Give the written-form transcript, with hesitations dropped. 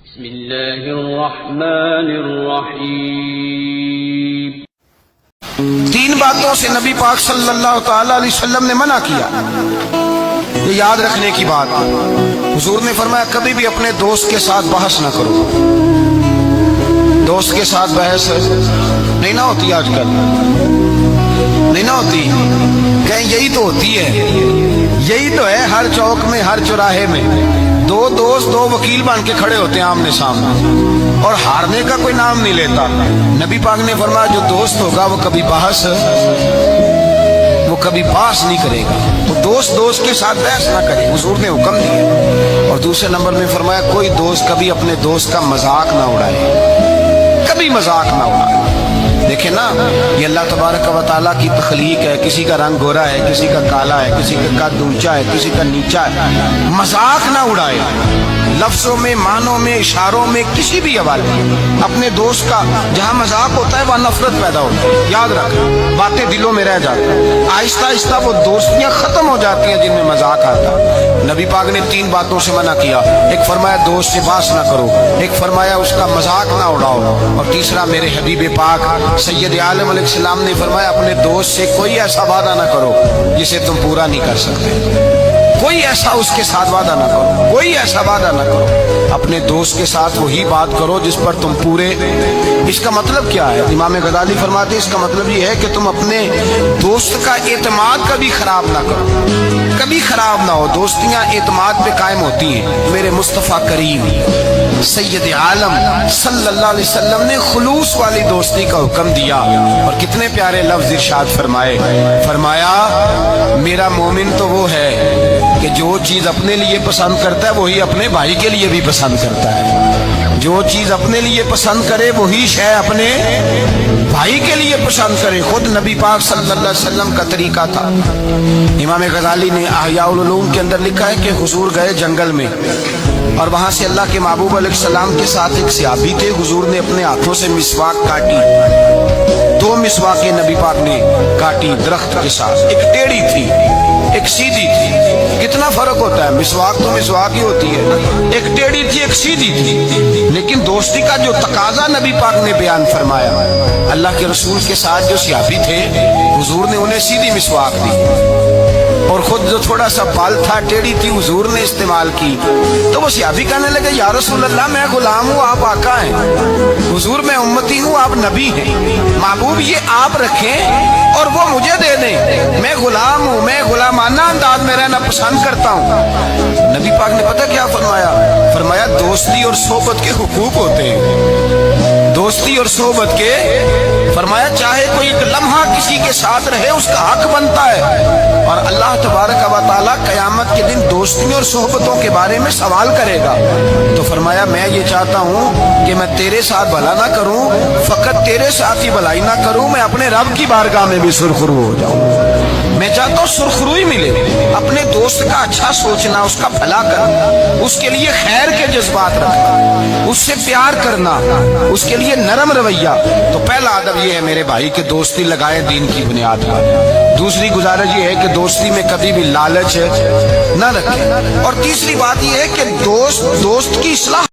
بسم اللہ الرحمن الرحیم۔ تین باتوں سے نبی پاک صلی اللہ تعالی علیہ وسلم نے منع کیا، یہ یاد رکھنے کی بات۔ حضور نے فرمایا کبھی بھی اپنے دوست کے ساتھ بحث نہ کرو۔ دوست کے ساتھ بحث نہیں نہ ہوتی آج کل، نہیں نہ ہوتی، کہیں یہی تو ہوتی ہے، یہی تو ہے ہر چوک میں، ہر چوراہے میں دو دوست دو وکیل بن کے کھڑے ہوتے ہیں آمنے سامنے، اور ہارنے کا کوئی نام نہیں لیتا۔ نبی پاک نے فرمایا جو دوست ہوگا وہ کبھی بحث نہیں کرے گا، تو دوست کے ساتھ بحث نہ کرے، حضور نے حکم دیا۔ اور دوسرے نمبر میں فرمایا کوئی دوست کبھی اپنے دوست کا مذاق نہ اڑائے، کبھی مذاق نہ اڑائے۔ دیکھیں نا، یہ اللہ تبارک و تعالیٰ کی تخلیق ہے، کسی کا رنگ گورا ہے، کسی کا کالا ہے، کسی کا قد اونچا ہے، کسی کا نیچا ہے، مذاق نہ اڑائے، لفظوں میں، معنوں میں، اشاروں میں، کسی بھی حوالے اپنے دوست کا جہاں مذاق ہوتا ہے وہاں نفرت پیدا ہوتی ہے۔ یاد رکھ، باتیں دلوں میں رہ جاتی ہیں، آہستہ آہستہ وہ دوستیاں ختم ہو جاتی ہیں جن میں مذاق آتا ہے۔ نبی پاک نے تین باتوں سے منع کیا، ایک فرمایا دوست سے بحث نہ کرو، ایک فرمایا اس کا مذاق نہ اڑاؤ، اور تیسرا میرے حبیب پاک سید عالم علیہ السلام نے فرمایا اپنے دوست سے کوئی ایسا وعدہ نہ کرو جسے تم پورا نہیں کر سکتے، کوئی ایسا اس کے ساتھ وعدہ نہ کرو، کوئی ایسا وعدہ نہ کرو، اپنے دوست کے ساتھ وہی بات کرو جس پر تم پورے۔ اس کا مطلب کیا ہے؟ امام غزالی فرماتے ہیں اس کا مطلب یہ ہے کہ تم اپنے دوست کا اعتماد کبھی خراب نہ کرو، کبھی خراب نہ ہو۔ دوستیاں اعتماد پہ قائم ہوتی ہیں۔ میرے مصطفیٰ کریم سید عالم صلی اللہ علیہ وسلم نے خلوص والی دوستی کا حکم دیا، اور کتنے پیارے لفظ ارشاد فرمائے، فرمایا میرا مومن تو وہ ہے کہ جو چیز اپنے لیے پسند کرتا ہے وہی اپنے بھائی کے لیے بھی پسند کرتا ہے، جو چیز اپنے لیے پسند کرے وہی شے اپنے بھائی کے لیے پسند کرے۔ خود نبی پاک صلی اللہ علیہ وسلم کا طریقہ تھا۔ امام غزالی نے احیاء العلوم کے اندر لکھا ہے کہ حضور گئے جنگل میں، اور وہاں سے اللہ کے محبوب علیہ السلام کے ساتھ ایک صحابی تھے۔ حضور نے اپنے ہاتھوں سے مسواک کاٹی، دو مسواکیں نبی پاک نے کاٹی درخت کے ساتھ، ایک ٹیڑھی تھی ایک سیدھی تھی۔ کتنا فرق ہوتا ہے، مسواک تو مسواک ہی ہوتی ہے، ایک ٹیڑھی تھی ایک سیدھی تھی، لیکن دوستی کا جو تقاضا نبی پاک نے بیان فرمایا، اللہ کے رسول کے ساتھ جو صحابی تھے حضور نے انہیں سیدھی مسواک دی، اور خود جو تھوڑا سا بال تھا ٹیڑھی تھی حضور نے استعمال کی۔ تو وہ صحابی کہنے لگے یا رسول اللہ میں غلام ہوں آپ آقا ہیں، حضور میں امتی ہوں آپ نبی ہیں، محبوب یہ آپ رکھیں اور وہ مجھے دے دیں، میں غلام ہوں، میں غلامانہ انداز میں رہنا پسند کرتا ہوں۔ نبی پاک نے پتہ کیا فرمایا؟ فرمایا دوستی اور صحبت کے حقوق ہوتے ہیں، دوستی اور صحبت کے، فرمایا چاہے کوئی ایک لمحہ کسی کے ساتھ رہے اس کا حق بنتا ہے، اور اللہ تبارک و تعالیٰ قیامت کے دن دوستیوں اور صحبتوں کے بارے میں سوال کرے گا۔ تو فرمایا میں یہ چاہتا ہوں کہ میں تیرے ساتھ بھلا نہ کروں، فقط تیرے ساتھ ہی بھلائی نہ کروں، میں اپنے رب کی بارگاہ میں بھی سرخرو ہو جاؤں۔ میں چاہتا ہوں سرخروئی ملے، اپنے دوست کا اچھا سوچنا، اس کا بھلا کرنا، اس کے لیے خیر کے جذبات رکھنا، اس سے پیار کرنا، اس کے لیے نرم رویہ۔ تو پہلا ادب یہ ہے میرے بھائی کہ دوستی لگائے دین کی بنیاد پر۔ دوسری گزارش یہ ہے کہ دوستی میں کبھی بھی لالچ نہ رکھیں، اور تیسری بات یہ ہے کہ دوست کی اصلاح